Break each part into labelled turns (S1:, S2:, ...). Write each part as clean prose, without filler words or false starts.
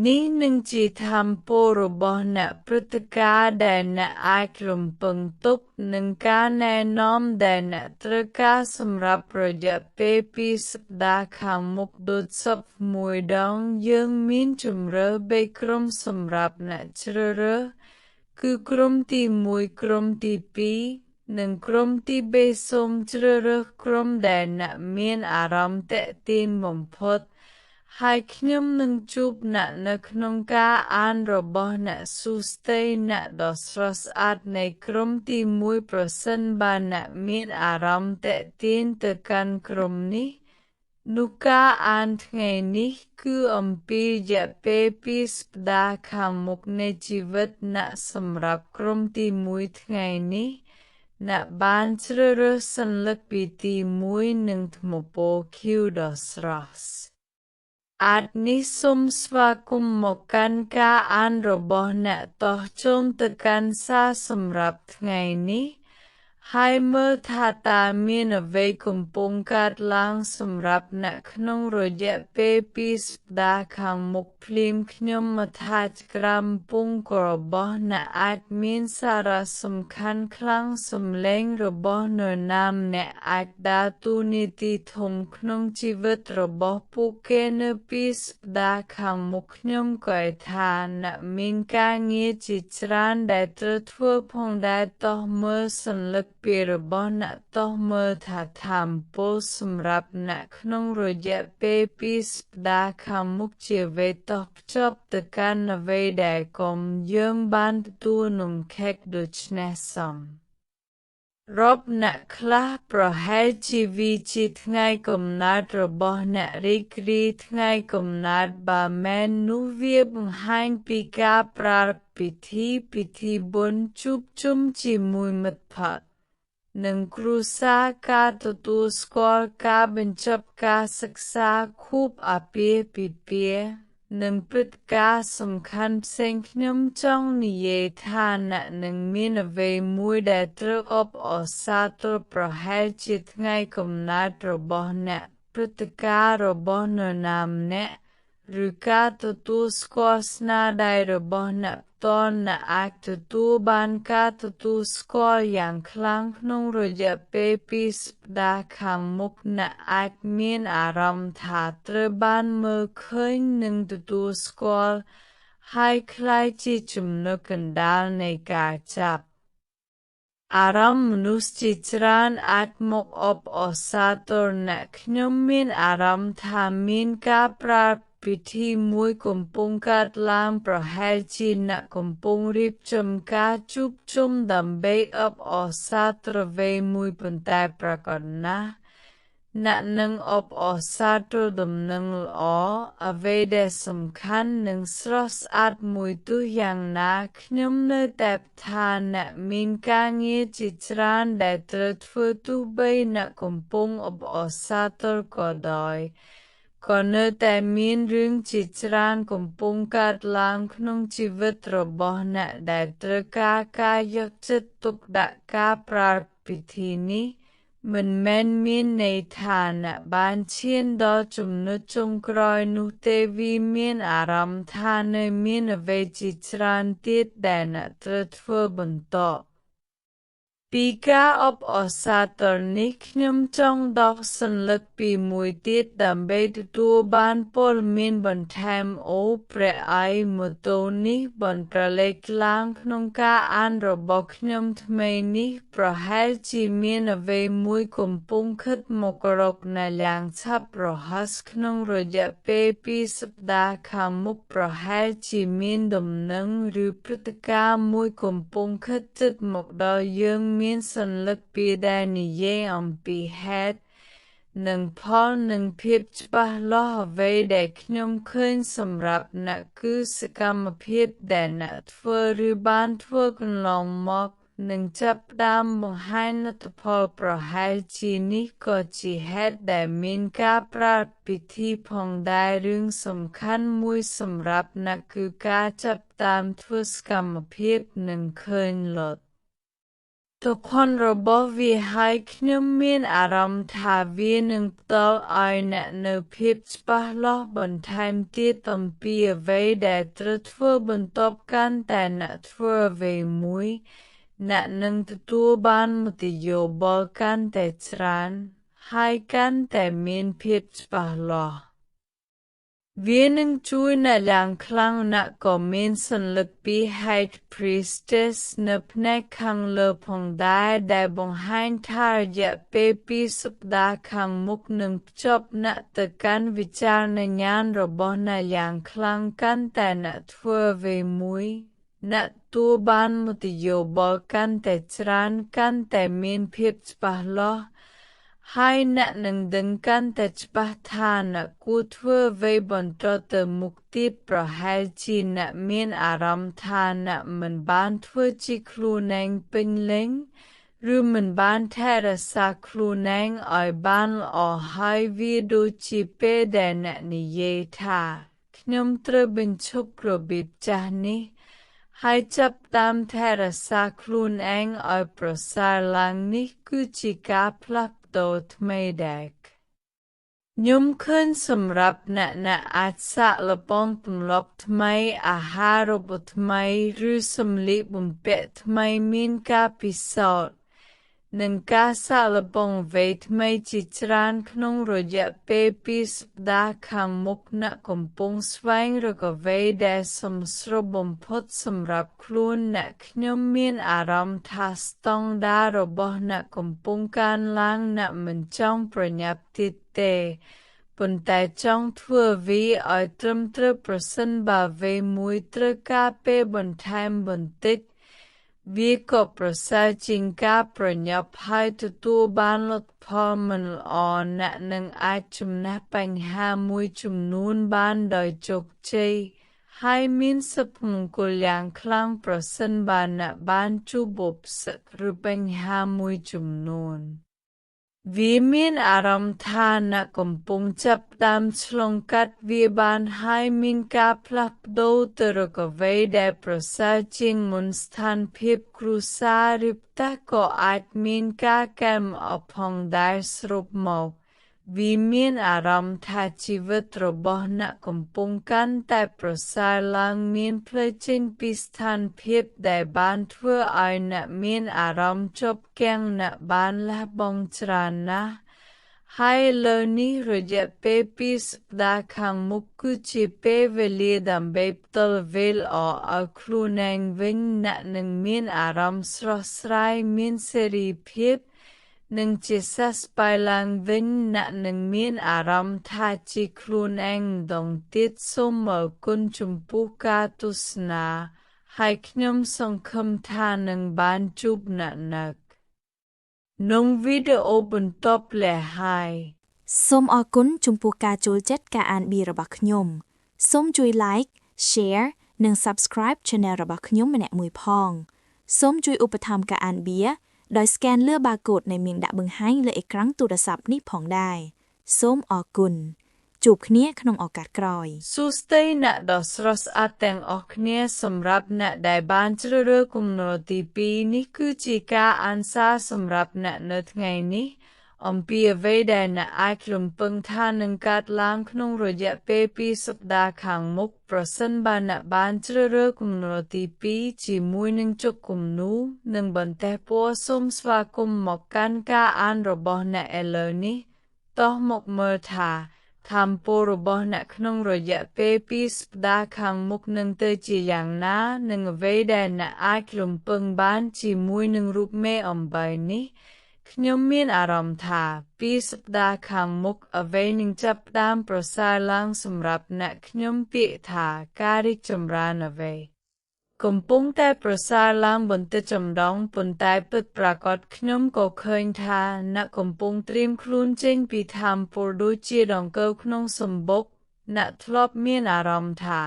S1: នេះនឹងជាធម្មពលរបស់អ្នកព្រឹត្តិការណ៍ដែលអ្នកអាចរំពឹងទុកនិងការណែនាំដែលអ្នកត្រូវការសម្រាប់រយៈពេល2សប្តាហ៍ខាងមុខដូចសពមួយដងយើងមានជម្រើស3ក្រុមសម្រាប់អ្នកជ្រើសរើសគឺក្រុមទី1ក្រុមទី2និងក្រុមទី3សូមជ្រើសរើសក្រុមដែលអ្នកមានអារម្មណ៍ទាក់ទាញបំផុតហើយខ្ញុំនឹងជួបអ្នកនៅក្នុងការអានរបស់អ្នកសួស្តីអ្នកដ៏ស្រស់ស្អាតនៃក្រុមទី1ប្រសិនបើអ្នកមានអារម្មណ៍ទាក់ទាញទៅកាន់ក្រុមនេះនោះការអានថ្ងៃនេះគឺអំពីរយៈពេល2សប្តាហ៍ខាងមុខនៃជីវិតអ្នកសម្រាប់ក្រុមទី1ថ្ងៃនេះអ្នកបានជ្រើសរើសសัญลักษณ์ពីទី1និងថ្មពណ៌ខៀវដ៏ស្រស់អាចនេះសូមស្វាគមន៍មកកាន់ការអានរបស់អ្នកតោះចូលទៅកាន់សារសម្រាប់ថ្ងៃនេះហើយមើលថាតើមានអ្វីកំពុងកើតឡើងសម្រាប់អ្នកក្នុងរយៈពេល2សប្តាហ៍ខាងមុខភ្លាមខ្ញុំមថាចក្រមពងរបស់អ្នកអាចមានសារៈសំខាន់ខ្លាំងសំឡេងរបស់នរណាម្នាក់អាចដើរតួនាទីធំក្នុងជីវិតរបស់ពួកគេនៅ2សប្តាហ៍ខាងមុខខ្ញុំក៏ថាអ្នកមានការងារជាច្រើនដែលត្រូវធ្វើផងដែរតោះមើលសัญลักษณ์ពីរបស់អ្នកតោះមើលថាថាមពលសម្រាប់អ្នកក្នុងរយៈពេល2សប្តាហ៍ខាងមុខជាអ្វីតោះភ្ជាប់ទៅកាន់អ្វីដែលកុំយើងបានទទួលនំខេកដូច្នេះសមរាប់អ្នកខ្លះប្រហែលជាវាជាថ្ងៃកំណើតរបស់អ្នករីករាយថ្ងៃកំណើតបើមែននោះវាបង្ហាញពីការប្រារព្ធពិធីបុណ្យជួបជុំជាមួយមិត្តភក្តិនិងគ្រួសារការទទួលស្គាល់ការបញ្ចប់ការសិក្សាខួបអាពាហ៍ពិពាហ៍និងព្រឹត្តិការណ៍សំខាន់ផ្សេងខ្ញុំចង់និយាយថាអ្នកនឹងមានអ្វីមួយដែលត្រូវអបអរសាទរប្រហែលជាថ្ងៃកំណើតរបស់អ្នកព្រឹត្តិការណ៍របស់នរណាម្នាក់ឬការទទួលស្គាល់ស្នាដៃរបស់អ្នកផ្ទាល់អ្នកអាចទទួលបានការទទួលស្គាល់យ៉ាងខ្លាំងក្នុងរយៈពេល2សប្តាហ៍ខាងមុខអ្នកអាចមានអារម្មណ៍ថាត្រូវបានមើលឃើញនិងទទួលស្គាល់ហើយក្លាយជាចំណុចកណ្ដាលនៃការចាប់អារម្មណ៍មនុស្សជាច្រើនអាចមកអបអរសាទរអ្នកខ្ញុំមានអារម្មណ៍ថាមានការប្រារព្ធពិធីមួយកំពុងកើតឡើងប្រហែលជាអ្នកកំពុងរៀបចំការជួបជុំដើម្បីអបអរសាទរអ្វីមួយប៉ុន្តែប្រាកដណាស់អ្នកនឹងអបអរសាទរដំណឹងល្អអ្វីដែលសំខាន់និងស្រស់ស្អាតមួយទោះយ៉ាងណាខ្ញុំនៅតែថាអ្នកមានការងារជាច្រើនដែលត្រូវធ្វើទោះបីអ្នកកំពុងអបអរសាទរក៏ដោយក៏នៅតែមានរឿងជាច្រើនកំពុងកើតឡើងក្នុងជីវិតរបស់អ្នកដែលត្រូវការយកចិត្តទុកដាក់ការប្រារព្ធពិធីនេះមិនមែនមានន័យថាអ្នកបានឈានដល់ចំណុចចុងក្រោយនោះទេវាមានអារម្មណ៍ថានៅមានអ្វីជាច្រើនទៀតដែលអ្នកត្រូវធ្វើបន្តពីការអបអរសាទរនេះខ្ញុំចង់ដកសន្លឹកពីមួយទៀតដើម្បីទទួលបានព័ត៌មានបន្ថែមអូព្រះអាយម៉ូតូនេះបន្ត្រលេចឡើងក្នុងការអានរបស់ខ្ញុំថ្មីនេះប្រហែលជាមានអ្វីមួយកំពុងខិតមករកអ្នកយ៉ាងឆាប់រហ័សក្នុងរយៈពេល2សប្តាហ៍ខាងមុខប្រហែលជាមានដំណឹងឬព្រឹត្តិការណ៍មួយកំពុងខិតជិតមកដល់យើងមានសន្លឹកពីដែលនិយាយអំពីហេតុនិងផលនិងភាពច្បាស់លាស់អ្វីដែលខ្ញុំឃើញសម្រាប់អ្នកគឺសកម្មភាពដែលអ្នកធ្វើឬបានធ្វើកន្លងមកនឹងចាប់ផ្ដើមបង្ហាញលទ្ធផលប្រហែលជានេះក៏ជាហេតុដែលមានការប្រារព្ធពិធីផងដែររឿងសំខាន់មួយសម្រាប់អ្នកគឺការចាប់ផ្ដើមធ្វើសកម្មភាពនិងឃើញលទ្ធ ทุกคนរបស់វាហើយខ្ញុំមានអារម្មណ៍ថាវានឹងផ្ដល់ឲ្យអ្នកនូវភាពច្បាស់លាស់បន្ថែមទៀតអំពីអ្វីដែលត្រូវធ្វើបន្ទាប់កាន់តែអ្នកធ្វើអ្វីមួយអ្នកនឹងទទួលបានមតិយោបល់កាន់តែច្រើនហើយកាន់តែមានភាពច្បាស់លាស់វានឹងជួយអ្នកយ៉ាងខ្លាំងណាស់ក៏មានសញ្ញាល្ខពី High Priestess នៅផ្នែកខាងលើផងដែរដែលបង្ហាញថារយៈពេល2សប្តាហ៍ខាងមុខនឹងភ្ជាប់អ្នកទៅកាន់វិចារណញ្ញាណរបស់អ្នកយ៉ាងខ្លាំងកាន់តែអ្នកធ្វើអ្វីមួយអ្នកទទួលបានមតិយោបល់កាន់តែច្រើនកាន់តែមានភាពច្បាស់លាស់ហើយអ្នកនឹងដឹងកាន់តែច្បាស់ថាអ្នកគួរធ្វើអ្វីបន្តទៅមុខទៀតប្រហែលជាអ្នកមានអារម្មណ៍ថាអ្នកមិនបានធ្វើជាខ្លួនឯងពេញលេញឬមិនបានថែរក្សាខ្លួនឯងឲ្យបានល្អហើយវាដូចជាពេលដែលអ្នកនិយាយថាខ្ញុំត្រូវបញ្ឈប់របៀបចាស់នេះហើយចាប់ផ្ដើមថែរក្សាខ្លួនឯងឲ្យប្រសើរឡើងនេះគឺជាការផ្លាស់ប្ដូរថ្មីដែរខ្ញុំឃើញសម្រាប់អ្នកអាចសាកល្បងទម្លាប់ថ្មីអាហារូបថ្មីឬសម្លៀកបំពាក់ថ្មីមានការពិសោធន៍និងការសាកល្បងអ្វីថ្មីជាច្រើនក្នុងរយៈពេល2សប្តាហ៍ខាងមុខអ្នកកំពុងស្វែងរកអ្វីដែលសមស្របបំផុតសម្រាប់ខ្លួនអ្នកខ្ញុំមានអារម្មណ៍ថាស្តង់ដាររបស់អ្នកកំពុងកើនឡើងអ្នកមិនចង់ប្រញាប់ទៀតទេប៉ុន្តែចង់ធ្វើវាឲ្យត្រឹមត្រូវប្រសិនបើអ្វីមួយត្រូវការពេលបន្ថែមបន្តិចវាក៏ប្រសើរជាងការប្រញាប់ហើយទទួលបានលទ្ធផលមិនល្អអ្នកនឹងអាចជំនះបញ្ហាមួយចំនួនបានដោយជោគជ័យហើយមានសុភមង្គលយ៉ាងខ្លាំងប្រសិនបើអ្នកបានជួបឧបសគ្គឬបញ្ហាមួយចំនួនវាមានអារម្មណ៍ថាអ្នកកំពុងចាប់ផ្ដើមឆ្លងកាត់វាបានហើយមានការផ្លាស់ប្ដូរទៅរកអ្វីដែលប្រសើរជាងមុនស្ថានភាពគ្រួសារឬផ្ទះក៏អាចមានការកែលម្អផងដែរសរុបមកវាមានអារម្មណ៍ថាជីវិតរបស់អ្នកកំពុងកាន់តែប្រសើរឡើងមានផ្លូវចេញពីស្ថានភាពដែលបានធ្វើឲ្យអ្នកមានអារម្មណ៍ជាប់គាំងអ្នកបានលះបង់ច្រើនណាស់ហើយលើនេះរយៈពេល2សប្តាហ៍ខាងមុខគឺជាពេលវេលាដើម្បីផ្ដល់វេលល្អឲ្យខ្លួនឯងវិញអ្នកនឹងមានអារម្មណ៍ស្រស់ស្រាយមានសេរីភាពនិងជាសះស្បើយឡើងវិញអ្នកនឹងមានអារម្មណ៍ថាជាខ្លួនឯងម្ដងទៀតសូមអរគុណចំពោះការទស្សនាហើយខ្ញុំសង្ឃឹមថានឹងបានជួបអ្នកក្នុងវីដេអូបន្ទាប់លះហើយ
S2: សូមអរគុណចំពោះការចូលចិត្តការអានបៀរបស់ខ្ញុំសូមជួយ like share និង subscribe channel របស់ខ្ញុំម្នាក់មួយផងសូមជួយឧបត្ថម្ភការអានបៀដោយ scan លើ barcode នៃមានដាក់បង្ហាញលើអេក្រង់ទូរស័ព្ទនេះផងដែរសូមអរគុណជួបគ្នាក្នុងឱកាសក្រោយ
S1: សួស្តីអ្នកដ៏ស្រស់ស្អាតទាំងអស់គ្នាសម្រាប់អ្នកដែលបានជ្រើសរើសគំនិតទី2នេះគឺជាការអានសារសម្រាប់អ្នកនៅថ្ងៃនេះអំពីអ្វីដែលអ្នកអាចរំពឹងថានឹងកើតឡើងក្នុងរយៈពេល2សប្តាហ៍ខាងមុខប្រសិនបើអ្នកបានជ្រើសរើសគំនិតទី2ជាមួយនឹងជោគគំនូរនិងបន្ទះពណ៌សូមស្វាគមន៍មកកាន់ការអានរបស់អ្នកឥឡូវនេះតោះមកមើលថាថាមពលរបស់អ្នកក្នុងរយៈពេល2សប្តាហ៍ខាងមុខនឹងទៅជាយ៉ាងណានិងអ្វីដែលអ្នកអាចរំពឹងបានជាមួយនឹងរូបមេអំបៅនេះខ្ញុំមានអារម្មណ៍ថា2សប្តាហ៍ខាងមុខអ្វីនឹងចាប់ផ្ដើមប្រសើរឡើងសម្រាប់អ្នកខ្ញុំពាក្យថាការរីកចម្រើនអ្វីកំពុងតែប្រសើរឡើងបន្តិចចម្ដងប៉ុន្តែពិតប្រាកដខ្ញុំក៏ឃើញថាអ្នកកំពុងត្រៀមខ្លួនចេញពីថាមពលដូចជាដង្កូវក្នុងសម្បុកអ្នកធ្លាប់មានអារម្មណ៍ថា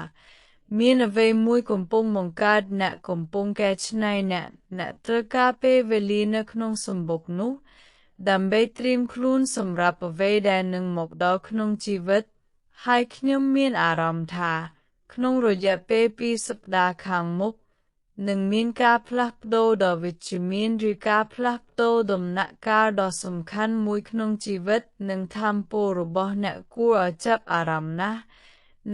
S1: មានអ្វីមួយកំពុងបង្កើតអ្នកកំពុងកែច្នៃអ្នកត្រូវការពេលវេលានៅក្នុងសម្បុកនោះដើម្បីត្រៀមខ្លួនសម្រាប់អ្វីដែលនឹងមកដល់ក្នុងជីវិតហើយខ្ញុំមានអារម្មណ៍ថាក្នុងរយៈពេល2សប្តាហ៍ខាងមុខ នឹងមានការផ្លាស់ប្ដូរដ៏វិជ្ជមានឬការផ្លាស់ប្ដូរដំណាក់កាលដ៏សំខាន់មួយក្នុងជីវិតនិងថាមពលរបស់អ្នកគួរឲ្យចាប់អារម្មណ៍ណាស់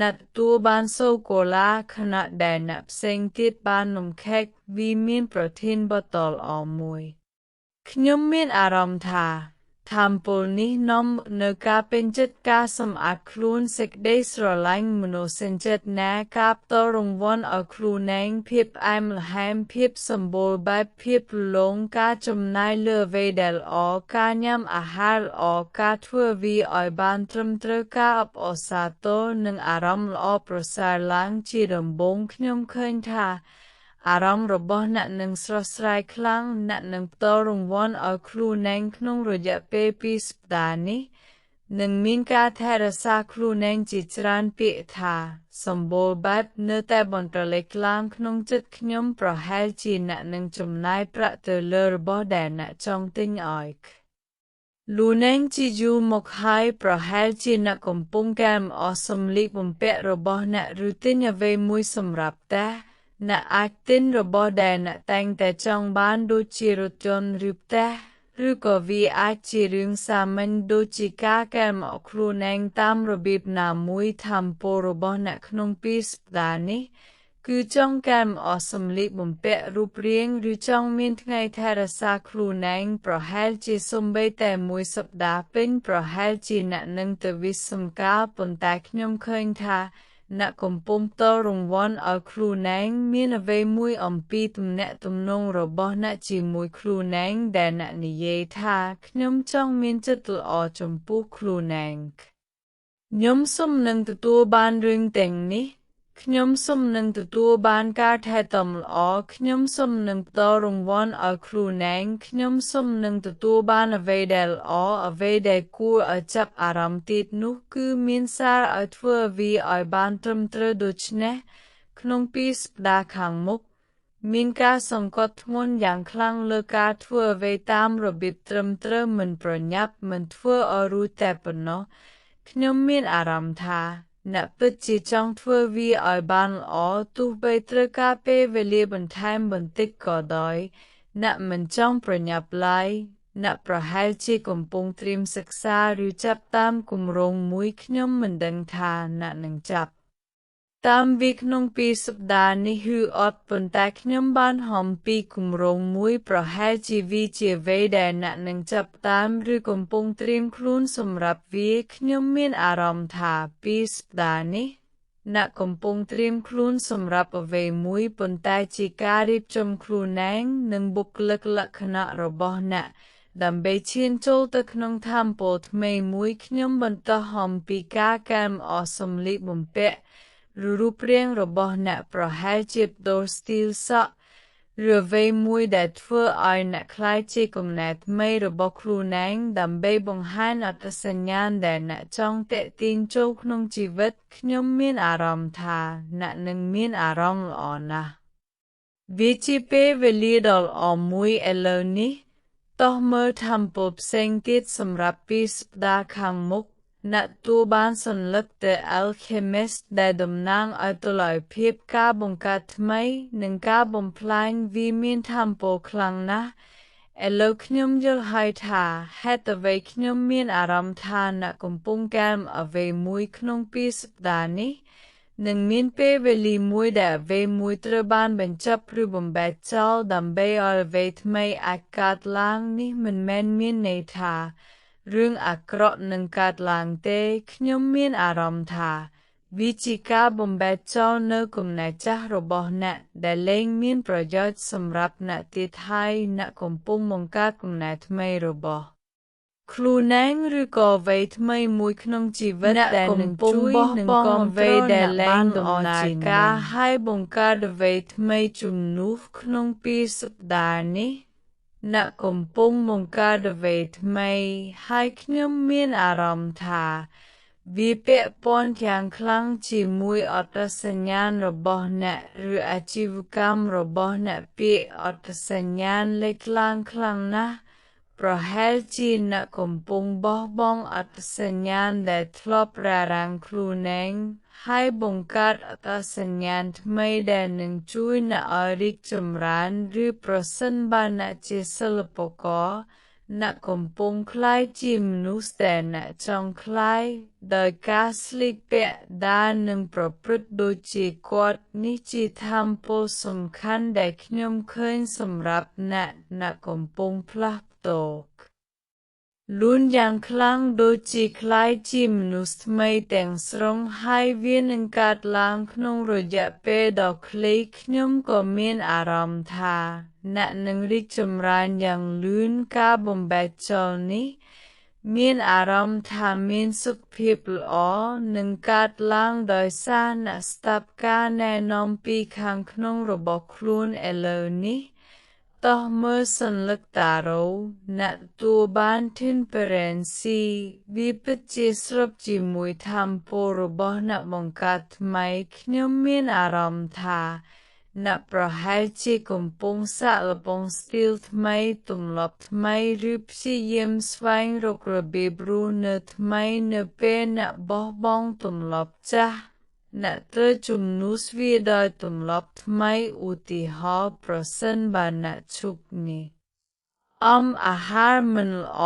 S1: អ្នកទទួលបានសូកូឡាខណៈដែលអ្នកផ្សេងទៀតបាននំខេកវាមានប្រធានបទដ៏ល្អមួយខ្ញុំមានអារម្មណ៍ថាថាមពលនេះនាំនៅការពេញចិត្តការសម្អាតខ្លួនសេចក្តីស្រឡាញ់មនោសញ្ចេតនាការផ្ដល់រង្វាន់ឲ្យខ្លួនឯងភាពផ្អែមល្ហែមភាពសម្បូរបែបភាពរលោងការចំណាយលើអ្វីដែលល្អការញ៉ាំអាហារល្អការធ្វើវាឲ្យបានត្រឹមត្រូវការអបអរសាទរនិងអារម្មណ៍ល្អប្រសើរឡើងជាដំបូងខ្ញុំឃើញថាអារម្មណ៍របស់អ្នកនឹងស្រស់ស្រាយខ្លាំងអ្នកនឹងផ្ដល់រង្វាន់ឲ្យខ្លួនឯងក្នុងរយៈពេល2សប្តាហ៍នេះនឹងមានការថែរក្សាខ្លួនឯងជាច្រើនពាក្យថាសម្បូរបែបនៅតែបន្ត្រលេចឡើងក្នុងចិត្តខ្ញុំប្រហែលជាអ្នកនឹងចំណាយប្រាក់ទៅលើរបស់ដែលអ្នកចង់ទិញឲ្យខ្លួនឯងជាយូរមកហើយប្រហែលជាអ្នកកំពុងកែម្អសម្លៀកបំពាក់របស់អ្នកឬទិញអ្វីមួយសម្រាប់តែអ្នកអាចទិញរបស់ដែលអ្នកតែងតែចង់បានដូចជារថយន្តឬផ្ទះឬក៏វាអាចជារឿងសាមញ្ញដូចជាការកែម្អខ្លួនឯងតាមរបៀបណាមួយថាមពលរបស់អ្នកក្នុង2សប្តាហ៍នេះគឺចង់កែម្អសម្លៀកបំពាក់រូបរាងឬចង់មានថ្ងៃថែរក្សាខ្លួនឯងប្រហែលជាសូម្បីតែ1សប្តាហ៍ពេញប្រហែលជាអ្នកនឹងទៅវិសម្កាលប៉ុន្តែខ្ញុំឃើញថាអ្នកកំពុងផ្ដល់រង្វាន់ឲ្យខ្លួនឯងមានអ្វីមួយអំពីទំនាក់ទំនងរបស់អ្នកជាមួយខ្លួនឯងដែលអ្នកនិយាយថាខ្ញុំចង់មានចិត្តល្អចំពោះខ្លួនឯងខ្ញុំសុំនឹងទទួលបានរឿងទាំងនេះខ្ញុំសុំនឹងទទួលបានការថែទាំល្អខ្ញុំសុំនឹងផ្ដល់រង្វាន់ឲ្យខ្លួនឯងខ្ញុំសុំនឹងទទួលបានអ្វីដែលល្អអ្វីដែលគួរឲ្យចាប់អារម្មណ៍ទៀតនោះគឺមានសារឲ្យធ្វើវាឲ្យបានត្រឹមត្រូវដូច្នេះក្នុង2សប្តាហ៍ខាងមុខមានការសង្កត់ធ្ងន់យ៉ាងខ្លាំងលើការធ្វើអ្វីតាមរបៀបត្រឹមត្រូវមិនប្រញាប់មិនធ្វើឲ្យរួចតែប៉ុណ្ណោះខ្ញុំមានអារម្មណ៍ថាអ្នកពិតជាចង់ធ្វើវាឲ្យបានល្អទោះបីត្រូវការពេលវេលាបន្ថែមបន្តិចក៏ដោយអ្នកមិនចង់ប្រញាប់ឡើយអ្នកប្រហែលជាកំពុងត្រៀមសិក្សាឬចាប់តាមគម្រោងមួយខ្ញុំមិនដឹងថាអ្នកនឹងចាប់តាមវាក្នុង2សប្តាហ៍នេះឬអត់ប៉ុន្តែខ្ញុំបានហំពីគម្រោងមួយប្រហែលជាវាជាអ្វីដែលអ្នកនឹងចាប់តាមឬកំពុងត្រៀមខ្លួនសម្រាប់វាខ្ញុំមានអារម្មណ៍ថា2សប្តាហ៍នេះអ្នកកំពុងត្រៀមខ្លួនសម្រាប់អ្វីមួយប៉ុន្តែជាការរៀបចំខ្លួនឯងនិងបុគ្គលិកលក្ខណៈរបស់អ្នកដើម្បីឈានចូលទៅក្នុងថាមពលថ្មីមួយខ្ញុំបន្តហំពីការកែម្អសម្លៀកបំពាក់ឬរូបរាងរបស់អ្នកប្រហែលជាប្ដូរស្ទីលសក់ឬអ្វីមួយដែលធ្វើឲ្យអ្នកក្លាយជាគំនិតថ្មីរបស់ខ្លួនឯងដើម្បីបង្ហាញអត្តសញ្ញាណដែលអ្នកចង់ទាក់ទាញចូលក្នុងជីវិតខ្ញុំមានអារម្មណ៍ថាអ្នកនឹងមានអារម្មណ៍ល្អណាស់វាជាពេលវេលាដ៏ល្អមួយឥឡូវនេះតោះមើលថាមពលផ្សេងទៀតសម្រាប់2សប្តាហ៍ខាងមុខអ្នកទទួលបានសន្លឹក The Alchemist ដែលតំណាងឲ្យតុល្យភាពការបង្កើតថ្មីនិងការបំផ្លាញវាមានថាមពលខ្លាំងណាស់ឥឡូវខ្ញុំយល់ហើយថាហេតុអ្វីខ្ញុំមានអារម្មណ៍ថាអ្នកកំពុងកែអ្វីមួយក្នុង2សប្តាហ៍នេះនឹងមានពេលវេលាមួយដែលអ្វីមួយត្រូវបានបញ្ចប់ឬបំបែកចោលដើម្បីឲ្យអ្វីថ្មីអាចកើតឡើងនេះមិនមែនមានន័យថារឿងអាក្រក់នឹងកើតឡើងទេខ្ញុំមានអារម្មណ៍ថាវាជាការបំបែកចោលនៅគំនិតចាស់របស់អ្នកដែលលែងមានប្រយោជន៍សម្រាប់អ្នកទៀតហើយអ្នកកំពុងបង្កើតគំនិតថ្មីរបស់ខ្លួនឯងឬក៏អ្វីថ្មីមួយក្នុងជីវិតដែលនឹងជួយនឹងគាំទ្រដែលលែងដំណើរការហើយបង្កើតអ្វីថ្មីជំនួសក្នុង2សប្តាហ៍នេះអ្នកកំពុងបង្កើតអ្វីថ្មីហើយខ្ញុំមានអារម្មណ៍ថាវាពាក់ព័ន្ធយ៉ាងខ្លាំងជាមួយអត្តសញ្ញាណរបស់អ្នកឬអាជីវកម្មរបស់អ្នកពាក្យអត្តសញ្ញាណលេចឡើងខ្លាំងណាស់ ប្រហែលជាអ្នកកំពុងបោះបង់អត្តសញ្ញាណដែលធ្លាប់រារាំងខ្លួនឯងហើយបង្កើតអត្តសញ្ញាណថ្មីដែលនឹងជួយអ្នកឲ្យរីកចម្រើនឬប្រសិនបើអ្នកជាសិល្បករអ្នកកំពុងក្លាយជាមនុស្សដែលអ្នកចង់ក្លាយដោយការស្លៀកពាក់ដារនិងប្រព្រឹត្តដូចជាគាត់នេះជាថាមពលសំខាន់ដែលខ្ញុំឃើញសម្រាប់អ្នកកំពុងផ្លាស់ប្តូរលួនយ៉ាងខ្លាំងដូចជាក្លាយជាមនុស្សថ្មីទាំងស្រុងហើយវានឹងកើតឡើងក្នុងរយៈពេលដ៏ខ្លីខ្ញុំក៏មានអារម្មណ៍ថាអ្នកនឹងរីកចម្រើនយ៉ាងលឿនការបំបែកចោលនេះមានអារម្មណ៍ថាមានសុខភាពល្អនឹងកើតឡើងដោយសារអ្នកស្ដាប់ការណែនាំពីខាងក្នុងរបស់ខ្លួនឥឡូវនេះតោះមើលសន្លឹកតារ៉ូអ្នកទទួលបាន Transparency វាពិតជាស្របជាមួយថាមពលរបស់អ្នកបង្កើតថ្មីខ្ញុំមានអារម្មណ៍ថាអ្នកប្រហែលជាកំពុងសាកល្បងស្ទីលថ្មីទម្លាប់ថ្មីឬព្យាយាមស្វែងរករបៀបរស់នៅថ្មីនៅពេលអ្នកបោះបង់ទម្លាប់ចាស់អ្នកត្រូវជំនួសវាដោយទម្លាប់ថ្មីឧទាហរណ៍ប្រសិនបើអ្នកឈប់ញ៉ាំអាហារមិនល្អ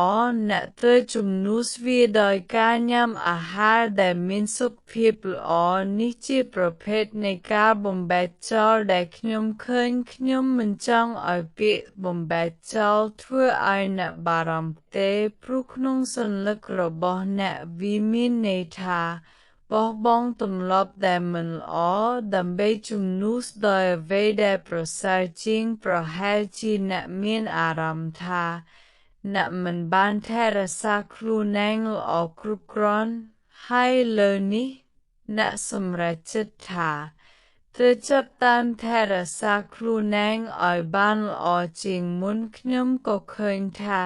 S1: អ្នកត្រូវជំនួសវាដោយការញ៉ាំអាហារដែលមានសុខភាពល្អនេះជាប្រភេទនៃការបំបែកចោលដែលខ្ញុំឃើញខ្ញុំមិនចង់ឲ្យពាក្យបំបែកចោលធ្វើឲ្យអ្នកបារម្ភទេព្រោះក្នុងសន្លឹករបស់អ្នកវាមានន័យថាបោះបង់ទម្លាប់ដែលមិនល្អដើម្បីជំនួសដោយអ្វីដែលប្រសើរជាងប្រហែលជាអ្នកមានអារម្មណ៍ថាអ្នកមិនបានថែរក្សាខ្លួនឯងល្អគ្រប់គ្រាន់ហើយលើនេះអ្នកសម្រេចចិត្តថាត្រូវចាប់ផ្ដើមថែរក្សាខ្លួនឯងឲ្យបានល្អជាងមុនខ្ញុំក៏ឃើញថា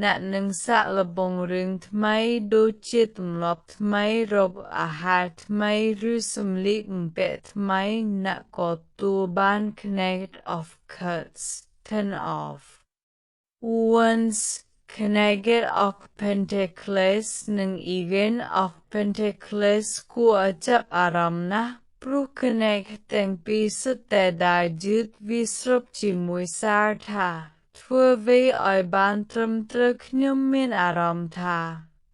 S1: អ្នកនឹងសាកល្បងរឿងថ្មីដូចជាទម្លាប់ថ្មីរកអាហារថ្មីឬសម្លៀកបំពាក់ថ្មីអ្នកក៏ទទួលបាន Knight of Cups 10 of Wands Knight of Pentacles និង Event of Pentacles គួរឲ្យចាប់អារម្មណ៍ណាស់ព្រោះ Knight ទាំងពីរសុទ្ធតែដើរយឺតវាស្របជាមួយសារថាធ្វើអ្វីឲ្យបានត្រឹមត្រូវខ្ញុំមានអារម្មណ៍ថា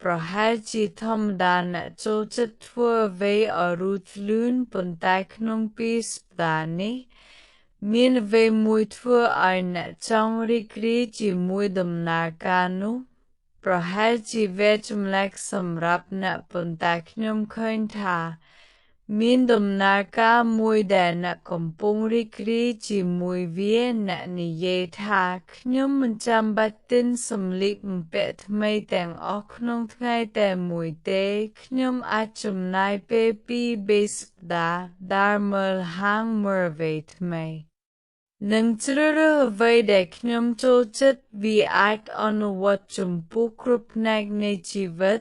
S1: ប្រហែលជាធម្មតាអ្នកចូលចិត្តធ្វើអ្វីឲ្យរួចលឿនប៉ុន្តែក្នុងពីសប្តាហ៍នេះមានអ្វីមួយធ្វើឲ្យអ្នកចង់រីករាយជាមួយដំណើរការនោះប្រហែលជាវេចម្លែកសម្រាប់អ្នកប៉ុន្តែខ្ញុំឃើញថាមានដំណើរការមួយដែលអ្នកកំពុងរីករាយជាមួយវាអ្នកនិយាយថាខ្ញុំមិនចាំបាច់ទិញសម្លៀកបំពាក់ថ្មីទាំងអស់ក្នុងថ្ងៃតែមួយទេខ្ញុំអាចចំណាយពេល2-3សប្តាហ៍ដើរមើលហាងមើលអ្វីថ្មីនិងជ្រើសរើសអ្វីដែលខ្ញុំចូលចិត្តវាអាចអនុវត្តចំពោះគ្រប់ផ្នែកនៃជីវិត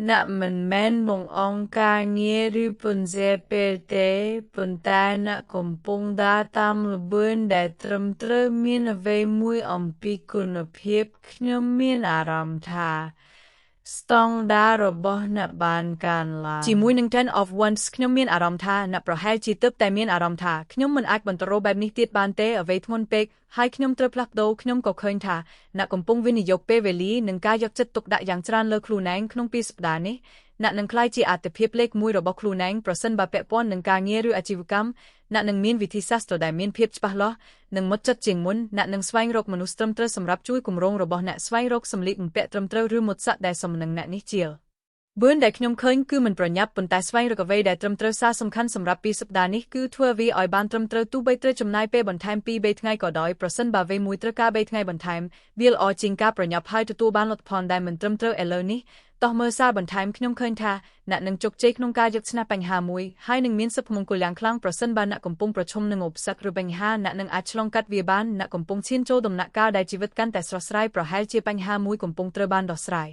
S1: អ្នកមិនមែនបង្អង់ការងារឬពន្យាពេលទេប៉ុន្តែអ្នកកំពុងដើរតាមល្បឿនដែលត្រឹមត្រូវមានអ្វីមួយអំពីគុណភាពខ្ញុំមានអារម្មណ៍ថាស្តង់ដាររបស់អ្នកបានកើនឡើងជាមួយនឹង Ten of Wands ខ្ញុំមានអារម្មណ៍ថាអ្នកប្រហែលជាទើបតែមានអារម្មណ៍ថាខ្ញុំមិនអាចបន្តរកបែបនេះទៀតបានទេអ្វីធ្ងន់ពេកហើយខ្ញុំត្រូវផ្លាស់ប្ដូរខ្ញុំក៏ឃើញថាអ្នកកំពុងវិនិយោគពេលវេលានិងការយកចិត្តទុកដាក់យ៉ាងច្រើនលើខ្លួនឯងក្នុងពីសប្តាហ៍នេះអ្នកនឹងក្លាយជាអាទិភាពលេខ1របស់ខ្លួនឯងប្រសិនបើពាក់ព័ន្ធនឹងការងារឬអាជីវកម្មអ្នកនឹងមានវិធីសាស្ត្រដែលមានភាពច្បាស់លាស់និងហ្មត់ចត់ជាងមុនអ្នកនឹងស្វែងរកមនុស្សត្រឹមត្រូវសម្រាប់ជួយគម្រោងរបស់អ្នកស្វែងរកសម្លៀកបំពាក់ត្រឹមត្រូវឬម៉ូដស័ក្តិដែលសមនឹងអ្នកនេះជាបឿនដែលខ្ញុំឃើញគឺមិនប្រញាប់ប៉ុន្តែស្វែងរកអ្វីដែលត្រឹមត្រូវសារសំខាន់សម្រាប់ពីសប្តាហ៍នេះគឺធ្វើវាឲ្យបានត្រឹមត្រូវទោះបីត្រូវចំណាយពេលបន្ថែម 2-3 ថ្ងៃក៏ដោយប្រសិនបើអ្វីមួយត្រូវការ 3 ថ្ងៃបន្ថែមវាល្អជាងការប្រញាប់ហើយទទួលបានលទ្ធផលដែលមិនត្រឹមត្រូវឥឡូវនេះតោះមើលសារបន្ថែមខ្ញុំឃើញថាអ្នកនឹងជោគជ័យក្នុងការយកឈ្នះបញ្ហាមួយហើយនឹងមានសុភមង្គលយ៉ាងខ្លាំងប្រសិនបើអ្នកកំពុងប្រឈមនឹងឧបសគ្គឬបញ្ហាអ្នកនឹងអាចឆ្លងកាត់វាបានអ្នកកំពុងឈានចូលដំណាក់កាលដែលជីវិតកាន់តែស្រស់ស្រាយប្រហែលជាបញ្ហាមួយកំពុងត្រូវបានដោះស្រាយ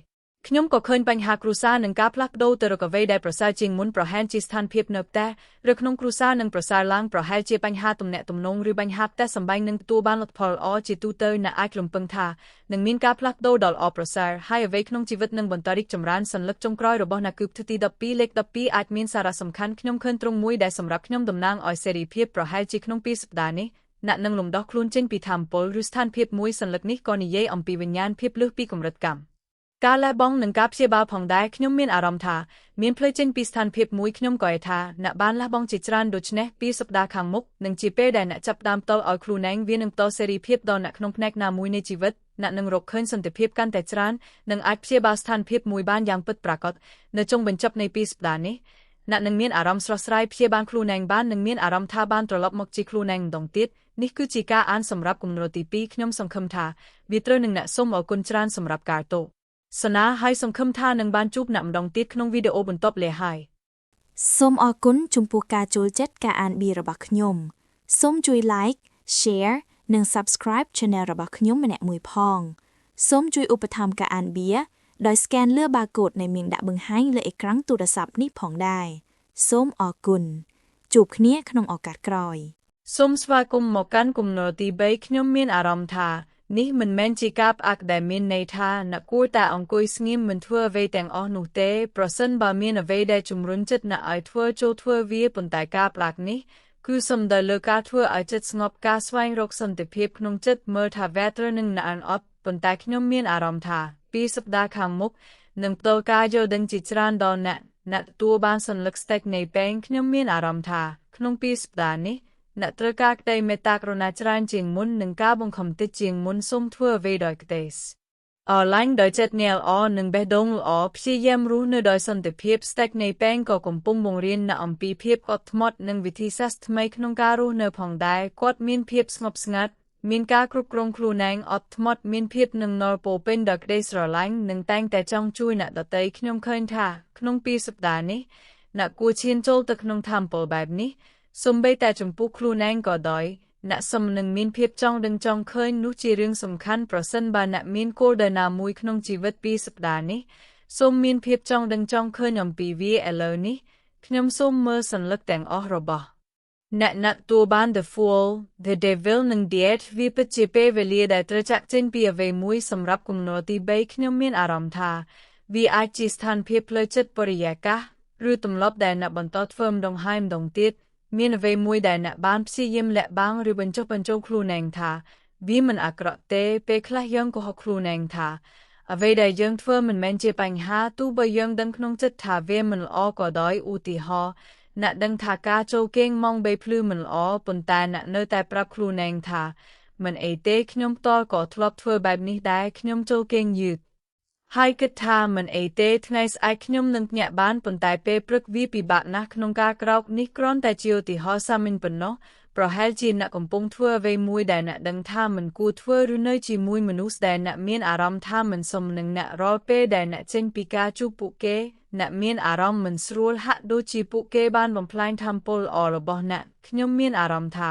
S1: ខ្ញុំក៏ឃើញបញ្ហាគ្រួសារនិងការផ្លាស់ប្ដូរទៅរកអ្វីដែលប្រសើរជាងមុនប្រហែលជាស្ថានភាពនៅផ្ទះឬក្នុងគ្រួសារនឹងប្រសើរឡើងប្រហែលជាបញ្ហាទំនាក់ទំនងឬបញ្ហាផ្ទះសម្បែងនឹងទទួលបានលទ្ធផលល្អជាទូទៅអ្នកអាចរំពឹងថានឹងមានការផ្លាស់ប្ដូរដ៏ល្អប្រសើរហើយអ្វីក្នុងជីវិតនឹងបន្តរីកចម្រើនសន្លឹកចុងក្រោយរបស់អ្នកគឺទី12លេខ12អាចមានសារៈសំខាន់ខ្ញុំឃើញទ្រង់មួយដែលសម្រាប់ខ្ញុំតំណាងឲ្យសេរីភាពប្រហែលជាក្នុង2សប្តាហ៍នេះអ្នកនឹងលំដោះខ្លួនចេញពីថាមពលឬស្ថានភាពមួយសន្លឹកនេះក៏និយាយអំពីវិញ្ញាណភាពលើសពីកម្រិតកម្មការលះបង់និងការព្យាបាលផងដែរខ្ញុំមានអារម្មណ៍ថាមានផ្លូវចេញពីស្ថានភាពមួយខ្ញុំក៏ថាអ្នកបានលះបង់ជាច្រើនដូច្នេះពីសប្តាហ៍ខាងមុខនឹងជាពេលដែលអ្នកចាប់ផ្ដើមផ្ទាល់ឲ្យខ្លួនឯងវានឹងផ្ដល់សេរីភាពដល់អ្នកក្នុងផ្នែកណាមួយនៃជីវិតអ្នកនឹងរកឃើញសន្តិភាពកាន់តែច្រើននិងអាចព្យាបាលស្ថានភាពមួយបានយ៉ាងពិតប្រាកដនៅចុងបញ្ចប់នៃ2សប្តាហ៍នេះអ្នកនឹងមានអារម្មណ៍ស្រស់ស្រាយព្យាបាលខ្លួនឯងបាននិងមានអារម្មណ៍ថាបានត្រឡប់មកជាខ្លួនឯងម្ដងទៀតនេះគឺជាការអានសម្រាប់គំនិតទី2ខ្ញុំសង្ឃឹមថាវាត្រូវនឹងអ្នកសូមអរគុណច្រើនសម្រាប់ការទស្សនាហើយសង្ឃឹមថានឹងបានជួបអ្នកម្ដងទៀតក្នុងវីដេអូបន្ទាប់លាហើយ
S2: សូមអរគុណចំពោះការចូលចិត្តការអានបៀរបស់ខ្ញុំសូមជួយ like share និង subscribe channel របស់ខ្ញុំម្នាក់មួយផងសូមជួយឧបត្ថម្ភការអានបៀដោយ scan លើ barcode នៃមានដាក់បង្ហាញលើអេក្រង់ទូរស័ព្ទនេះផងដែរសូមអរគុណជួបគ្នាក្នុងឱកាសក្រោយ
S1: សូមស្វាគមន៍មកកាន់គំនិតទី3ខ្ញុំមានអារម្មណ៍ថានេះមិនមែនជាការផ្អាកដែលមានន័យថាអ្នកគួរតែអង្គុយស្ងៀមមិនធ្វើអ្វីទាំងអស់នោះទេប្រសិនបើមានអ្វីដែលជំរុញចិត្តអ្នកឲ្យធ្វើវាប៉ុន្តែការផ្អាកនេះគឺសំដៅលើការធ្វើឲ្យចិត្តស្ងប់ការស្វែងរកសន្តិភាពក្នុងចិត្តមើលថាវាត្រូវនឹងអ្នកអត់ប៉ុន្តែខ្ញុំមានអារម្មណ៍ថា2សប្តាហ៍ខាងមុខនឹងផ្ដល់ការយល់ដឹងជាច្រើនដល់អ្នកទទួលបានសន្លឹកស្តេចនៃពេងខ្ញុំមានអារម្មណ៍ថាក្នុង2សប្តាហ៍នេះអ្នកត្រូវការក្តីមេត្តាករុណាច្រើនជាងមុននិងការបង្ខំតិចជាងមុនសូមធ្វើអ្វីដោយក្តីឡាញ់ដោយចិត្តអ្នកល្អនិងបេះដូងល្អព្យាយាមរស់នៅដោយសន្តិភាពស្តេចនៃពេងក៏កំពុងបង្រៀនអ្នកអំពីភាពអត់ធ្មត់និងវិធីសាស្ត្រថ្មីក្នុងការរស់នៅផងដែរគាត់មានភាពស្ងប់ស្ងាត់មានការគ្រប់គ្រងខ្លួនឯងអត់ធ្មត់មានភាពនឹងណល់ពោពេញដោយក្តីស្រឡាញ់និងតែងតែចង់ជួយអ្នកដទៃខ្ញុំឃើញថាក្នុង2សប្តាហ៍នេះអ្នកគួរឈានចូលទៅក្នុងថាមពលបែបនេះសូម្បីតែចំពោះខ្លួនឯងក៏ដោយអ្នកសមនឹងមានភាពចង់ដឹងចង់ឃើញនោះជារឿងសំខាន់ប្រសិនបើអ្នកមានគោលដៅណាមួយក្នុងជីវិត2សប្តាហ៍នេះសូមមានភាពចង់ដឹងចង់ឃើញអំពីវាឥឡូវនេះខ្ញុំសូមមើលសន្លឹកទាំងអស់របស់អ្នកទួបាន The Fool, The Devil និង The Edge វាពិតជាពេលវេលាដែលត្រូវចាក់ចេញពីអ្វីមួយសម្រាប់គំនិតទី3ខ្ញុំមានអារម្មណ៍ថាវាអាចជាស្ថានភាពផ្លូវចិត្តបរិយាកាសឬទម្លាប់ដែលអ្នកបន្តធ្វើម្ដងហើយម្ដងទៀតមានអ្វីមួយដែលអ្នកបានព្យាយាមលាក់បាំងឬបញ្ចុះបញ្ចូលខ្លួនឯងថាវាមិនអាក្រក់ទេពេលខ្លះយើងក៏ហៅខ្លួនឯងថាអ្វីដែលយើងធ្វើមិនមែនជាបញ្ហាទោះបីយើងដឹងក្នុងចិត្តថាវាមិនល្អក៏ដោយឧទាហរណ៍អ្នកដឹងថាការចូលគេងម៉ោង3ភ្លឺមិនល្អប៉ុន្តែអ្នកនៅតែប្រាប់ខ្លួនឯងថាមិនអីទេខ្ញុំផ្ទាល់ក៏ធ្លាប់ធ្វើបែបនេះដែរខ្ញុំចូលគេងយឺតហើយគិតថាមិនអីទេថ្ងៃស្អែកខ្ញុំនឹងភ្ញាក់បានប៉ុន្តែពេលព្រឹកវាពិបាកណាស់ក្នុងការក្រោកនេះគ្រាន់តែជាឧទាហរណ៍សាមញ្ញប៉ុណ្ណោះប្រហែលជាអ្នកកំពុងធ្វើអ្វីមួយដែលអ្នកដឹងថាមិនគួរធ្វើឬនៅជាមួយមនុស្សដែលអ្នកមានអារម្មណ៍ថាមិនសមនឹងអ្នករាល់ពេលដែលអ្នកចេញពីការជួបពួកគេអ្នកមានអារម្មណ៍មិនស្រួលហាក់ដូចជាពួកគេបានបំផ្លាញថាមពលល្អរបស់អ្នកខ្ញុំមានអារម្មណ៍ថា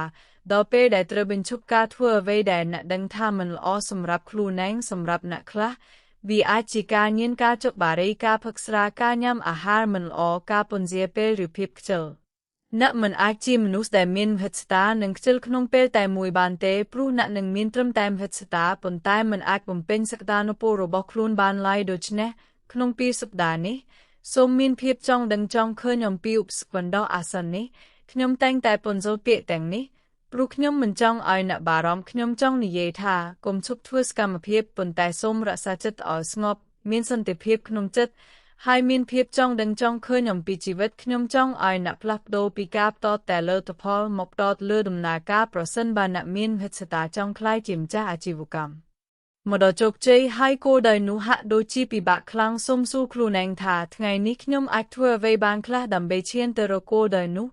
S1: ដល់ពេលដែលត្រូវបញ្ឈប់ការធ្វើអ្វីដែលអ្នកដឹងថាមិនល្អសម្រាប់ខ្លួនឯងសម្រាប់អ្នកខ្លះវាអាចជាការញៀនការចុកបារីការផឹកស្រាការញ៉ាំអាហារមិនល្អការពន្យាពេលឬភាពខ្ជិលអ្នកមិនអាចជាមនុស្សដែលមានមហិច្ឆតានិងខ្ជិលក្នុងពេលតែមួយបានទេព្រោះអ្នកនឹងមានត្រឹមតែមហិច្ឆតាប៉ុន្តែមិនអាចបំពេញសក្តានុពលរបស់ខ្លួនបានឡើយដូច្នេះក្នុង2សប្តាហ៍នេះសូមមានភាពចង់ដឹងចង់ឃើញអំពីឧបសគ្គបណ្ដោះអាសន្ននេះខ្ញុំតែងតែពន្យល់ពាក្យទាំងនេះព្រោះខ្ញុំមិនចង់ឲ្យអ្នកបារម្ភខ្ញុំចង់និយាយថាកុំឈប់ធ្វើសកម្មភាពប៉ុន្តែសូមរក្សាចិត្តឲ្យស្ងប់មានសន្តិភាពក្នុងចិត្តហើយមានភាពចង់ដឹងចង់ឃើញអំពីជីវិតខ្ញុំចង់ឲ្យអ្នកផ្លាស់ប្ដូរពីការផ្ដោតតែលើទិផលមកផ្ដោតលើដំណើរការប្រសិនបើអ្នកមានមហិច្ឆតាចង់ក្លាយជាម្ចាស់អាជីវកម្មមកដល់ជោគជ័យហើយគោលដៅនោះហាក់ដូចជាពិបាកខ្លាំងសូមសួរខ្លួនឯងថាថ្ងៃនេះខ្ញុំអាចធ្វើអ្វីបានខ្លះដើម្បីឈានទៅរកគោលដៅនោះ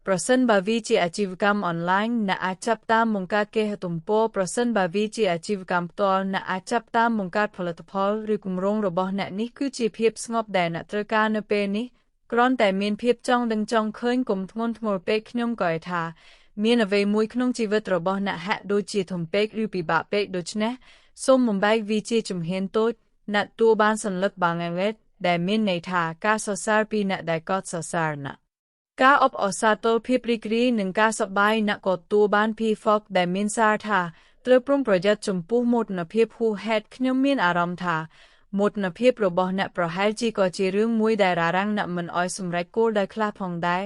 S1: ប្រសិនបើវាជាអាជីវកម្មអនឡាញអ្នកអាចចាប់តាមបង្កើតគេហទំព័រប្រសិនបើវាជាអាជីវកម្មផ្ទាល់អ្នកអាចចាប់តាមបង្កើតផលិតផលឬគម្រោងរបស់អ្នកនេះគឺជាភាពស្ងប់ដែលអ្នកត្រូវការនៅពេលនេះគ្រាន់តែមានភាពចង់ដឹងចង់ឃើញកុំធ្ងន់ធ្ងរពេកខ្ញុំក៏ថាមានអ្វីមួយក្នុងជីវិតរបស់អ្នកហាក់ដូចជាធំពេកឬពិបាកពេកដូច្នេះសូមបំបែកវាជាជំហានតូច ณตัวบ้านสัญลักษณ์บางอังเวทแต่มีในทากาสสารปีณแต่ก็สสารณกาอบอสาโตพิปริกรีหนึ่งกาสบายณกอตัวบ้านพีฟอกแต่มีสารทาตระปรุงประยัดจมพูหมดนเพียบผู้เฮ็ดขยมมีอารมณ์ทาหมดนเพียบระบอบณประหารจีก็จีเรื่องมวยได้รารังณมันอ้อยสมไรโกได้คลาพองได้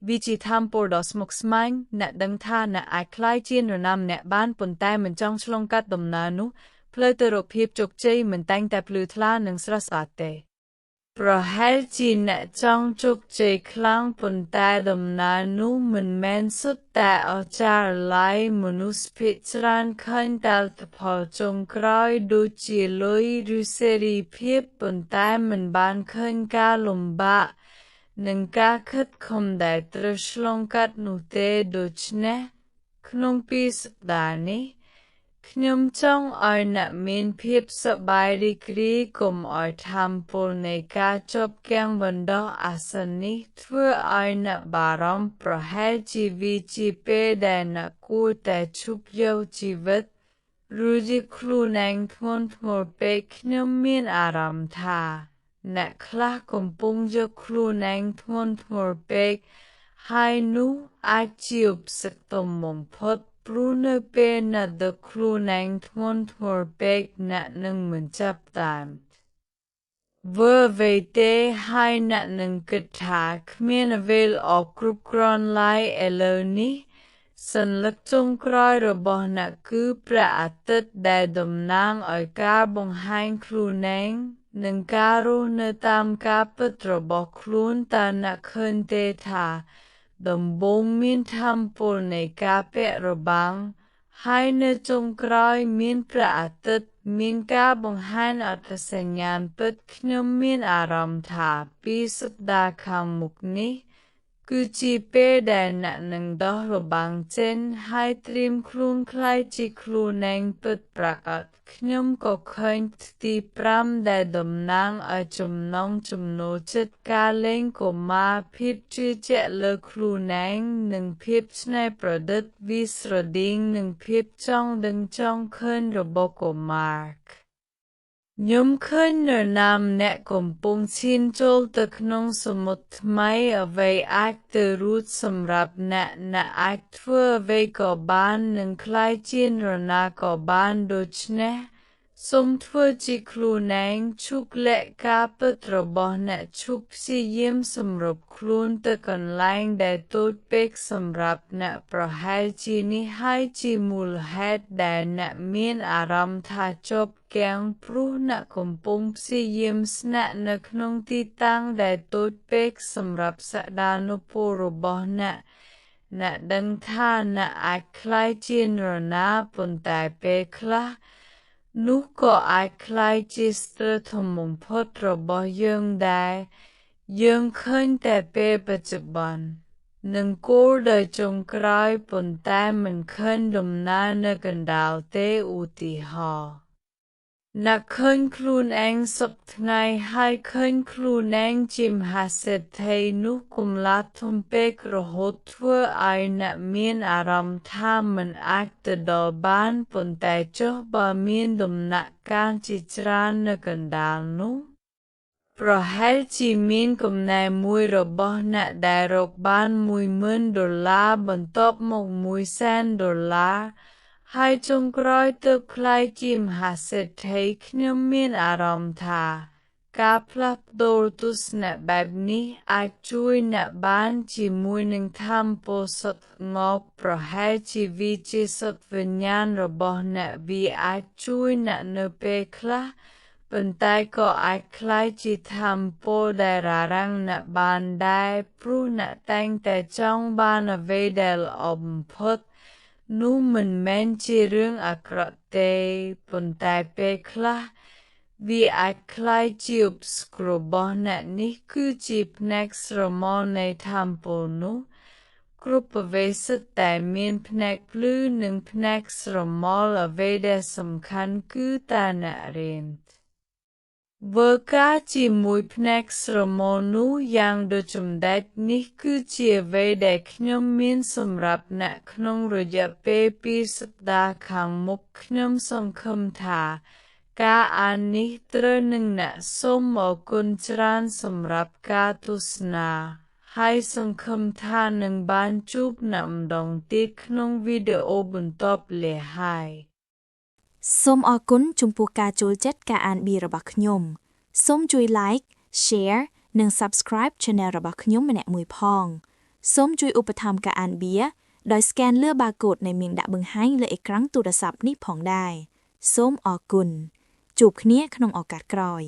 S1: วิจิทำปอดอสมกสมัยณดังท่าณไอคลายจีนระนำณบ้านปนแต่มันจ้องชลงกัดดมนานุเพลตรบเพียบจกใจมันแต่งแต่พลือทลาหนึ่งสระสาเตประหารจีนณจ้องจกใจคลั่งปนแต่ดมนานุมันแมนสุดแต่อาจารย์ไล่มนุษย์พิจารณาขันแต่พอจงกรอยดูจีลอยรุเสรีเพียบปนแต่มันบานขันกาลมบะหนึ่งกาคัดคมได้ตรชลงกัดนุเตดูชเนขนมปีสดานีขยมจ้องอ้อยณมีนเพียบสบายดีกรีกุมอ้อยทำปูในกาจบแกงบันดออาสนิทั่วอ้อยณบารมประหารชีวิตจีเปแดนกูแต่ชุบเยาวชีวิตรู้จิครูแนงทวนทมเปขยมมีนอารมณ์ทาณคลากุมปุงจครูแนงทวนทมเปกให้นูอาจิบสกตมมพดปรูเนเปณดครูแนงทวนทมเปกณหนึ่งเหมือนจับตามเวเวเตให้ณหนึ่งกถาขเมียนเวลออกกรุบกรอนไลเอเลนีสัญลักษณ์จงกรอยระบณคือพระอาทิตย์ได้ดำนางอ้อยกาบงให้ครูแนงหนึ่งการุณตามกาปตรบอกครูนตาณคืนเตถาดำบงมินทำปูในกาเประบังให้เนจงกรอยมินพระอาทิตย์มินกาบงให้อัตสัญญาณปิดขยมมินอารมณ์ถาปีสัปดาห์คำมุกนี้คือจีเปแดนณหนึ่งดอกระบังเจนให้เตรียมครูนคลายจีครูแนงปิดประกาศขยมก็เคยตีพรำได้ดำนางอาจุมน้องจุมโนจิตกาเล่งก็มาพิบจีเจเลครูแนงหนึ่งพิบในประดิษฐ์วิสรดิงหนึ่งพิบจ้องดึงจ้องเคยระบบก็มาร์กยมขึ้นเนินนำแนกมปงชินโจลตะขนงสมุดไม่เอาไว้อักเตรูดสำหรับแนอักทั่วไว้ก่อบ้านหนึ่งคล้ายจีนรนาก่อบ้านโดชเนสมทั่วจิครูแนงชุกและกาปตรบแนชุกสิเยี่ยมสำหรับครูนตะกันแรงได้ตูดเป็กสำหรับแนประหารจีนิให้จีมูลเหตุได้แนมีนอารมณ์ทาจบแกงปรูณกมปงสิเยี่ยมสแนนขนงที่ตั้งได้ตูดเป็กสำหรับสดานุปรบแนดังท่าอักคลายจีนรนาปนแต่เปคลานุก็อาจคลายจิสตรธมงพดระบยังได้ยังขึ้นแต่เปปัจจุบันหนึ่งกูเดจงกรายปนแต่มันขึ้นดมนาเนกันดาวเตอุติหอนักขึ้นครูนเองสับไงให้ขึ้นครูนเองจิมหาเสถเทนุกุมลาทุมเปกระหดทั่วไอณมีนอารมณ์ท่ามันอักตดอบ้านปนแต่เจ้าบามีนดมนักการจิตรานเนกันดาวนุประหารจีมีนกุมในมวยระบณได้รกบ้านมวย$10,000บนตบมกมวย$100,000ให้จงกรอยตึกคลายจิมหาเศรษฐีขยมมีนอารมณ์ทากาพลับโดตุสเนแบบนี้อาจช่วยณบ้านจีมวยหนึ่งทำโปสดงอกประหารชีวิตจิสดวิญญาณระบณวิอาจช่วยณเนเปคลาเป็นแต่ก็อาจคลายจิตทำโปได้รารังณบ้านได้ปรูณแต่งแต่จ้องบ้านเวเดลอมพดนูมันแม่นจีเรื่องอักระเตปนแต่เปคลาวิอาจคลายจีบสกรบณนี่คือจีบเน็กส์รมอในทำโปนูกรุปเวสแต่มีนพเนกพลื้หนึ่งพเนกสรมอลเวเดสำคัญคือตาณเรนเวกาจีมวยพเนกสรมอนูยังโดจุมเด็ดนี่คือจีเวเดขยมมีนสำหรับณขนงระยะเปปีสัปดาห์ขังมุกขยมสงคมทา ការអាននេះត្រូវនឹងអ្នកសូមអរគុណច្រើនសម្រាប់ការទស្សនាហើយសង្ឃឹមថានឹងបានជួបអ្នកម្ដងទៀតក្នុងវីដេអូបន្ទាប់លាហើយ
S2: សូមអរគុណចំពោះការចូលចិត្តការអានបៀរបស់ខ្ញុំសូមជួយ like share និង subscribe channel របស់ខ្ញុំម្នាក់មួយផងសូមជួយឧបត្ថម្ភការអានបៀដោយ scan លើ barcode នៃមានដាក់បង្ហាញលើអេក្រង់ទូរស័ព្ទនេះផងដែរសូមអរគុណជួបគ្នាក្នុងឱកាសក្រោយ